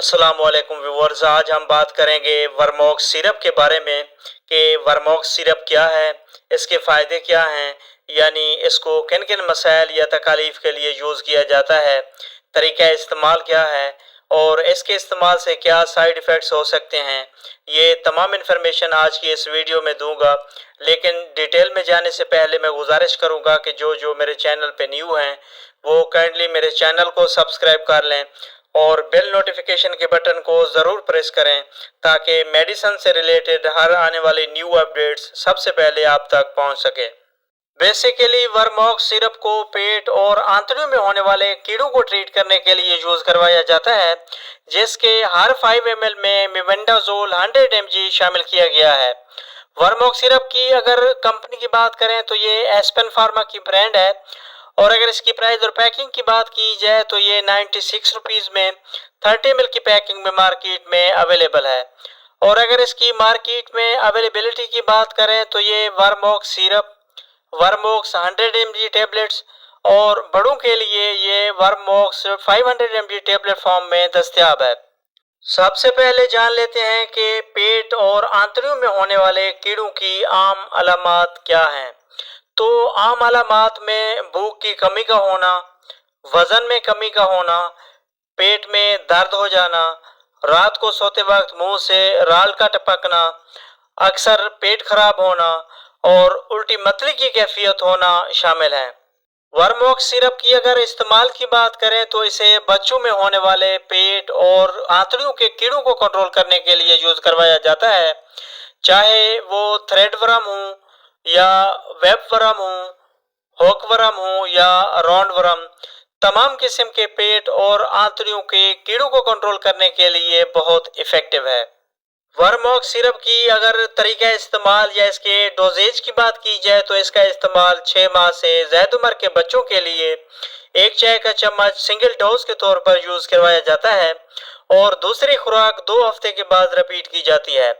अस्सलाम वालेकुम व्यूअर्स। आज हम बात करेंगे वर्मोक्स सिरप के बारे में कि वर्मोक्स सिरप क्या है, इसके फ़ायदे क्या हैं, यानी इसको किन किन मसाइल या तकालीफ के लिए यूज़ किया जाता है, तरीका इस्तेमाल क्या है और इसके इस्तेमाल से क्या साइड इफ़ेक्ट्स हो सकते हैं। ये तमाम इन्फॉर्मेशन आज की इस वीडियो में दूंगा, लेकिन डिटेल में जाने से पहले मैं गुजारिश करूंगा कि जो जो मेरे चैनल पे न्यू हैं वो काइंडली मेरे चैनल को सब्सक्राइब कर लें और बेल नोटिफिकेशन के बटन को ज़रूर प्रेस करें ताकि मेडिसिन से रिलेटेड हर आने वाली न्यू अपडेट्स सबसे पहले आप तक पहुंच सके। बेसिकली वर्मोक्स सिरप को पेट और आंतड़ियों में होने वाले कीड़ों को ट्रीट करने के लिए यूज करवाया जाता है, जिसके हर 5 ml में मेबेंडाजोल 100 mg शामिल किया गया है। वर्मोक्स सिरप की अगर कंपनी की बात करें तो ये एस्पेन फार्मा की ब्रांड है और अगर इसकी प्राइस और पैकिंग की बात की जाए तो ये 96 रुपीज़ में 30 ml की पैकिंग में मार्केट में अवेलेबल है। और अगर इसकी मार्केट में अवेलेबिलिटी की बात करें तो ये वर्मोक्स सिरप, वर्मोक्स 100 mg टेबलेट्स और बड़ों के लिए ये वर्मोक्स 500 mg टेबलेट फॉर्म में दस्तयाब है। सबसे पहले जान लेते हैं कि पेट और आंतड़ियों में होने वाले कीड़ों की आम अलामात क्या हैं। तो आम अलामात में भूख की कमी का होना, वजन में कमी का होना, पेट में दर्द हो जाना, रात को सोते वक्त मुंह से राल का टपकना, अक्सर पेट खराब होना और उल्टी मतली की कैफियत होना शामिल है। वर्मोक्स सिरप की अगर इस्तेमाल की बात करें तो इसे बच्चों में होने वाले पेट और आंतड़ियों के कीड़ों को कंट्रोल करने के लिए यूज करवाया जाता है, चाहे वो थ्रेड वर्म हो या वेब वर्म हो, होक वर्म हो या राउंड वर्म। तमाम किस्म के पेट और आंतड़ियों के कीड़ों को कंट्रोल करने के लिए बहुत इफेक्टिव है। वर्मोक्स सिरप की अगर तरीका इस्तेमाल या इसके डोजेज की बात की जाए तो इसका इस्तेमाल 6 माह से ज्यादा उम्र के बच्चों के लिए 1 चाय का चम्मच सिंगल डोज के तौर पर यूज करवाया जाता है और दूसरी खुराक 2 हफ्ते के बाद रिपीट की जाती है।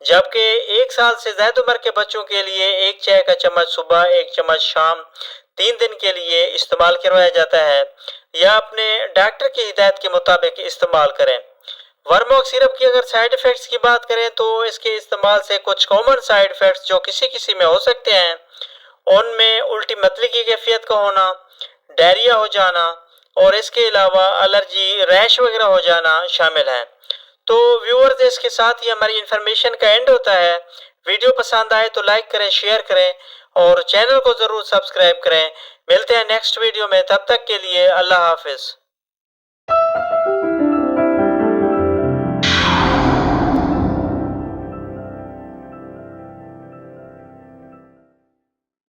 जबकि 1 साल से ज्यादा उम्र के बच्चों के लिए 1 चाय का चम्मच सुबह, 1 चम्मच शाम 3 दिन के लिए इस्तेमाल करवाया जाता है, या अपने डॉक्टर की हिदायत के मुताबिक इस्तेमाल करें। वर्मोक्स सिरप की अगर साइड इफेक्ट्स की बात करें तो इसके इस्तेमाल से कुछ कॉमन साइड इफेक्ट्स जो किसी किसी में हो सकते हैं, उनमें उल्टी मतली की कैफियत का होना, डायरिया हो जाना और इसके अलावा एलर्जी, रैश वगैरह हो जाना शामिल है। तो व्यूअर्स, इसके साथ ही हमारी इन्फॉर्मेशन का एंड होता है। वीडियो पसंद आए तो लाइक करें, शेयर करें और चैनल को ज़रूर सब्सक्राइब करें। मिलते हैं नेक्स्ट वीडियो में, तब तक के लिए अल्लाह हाफिज़।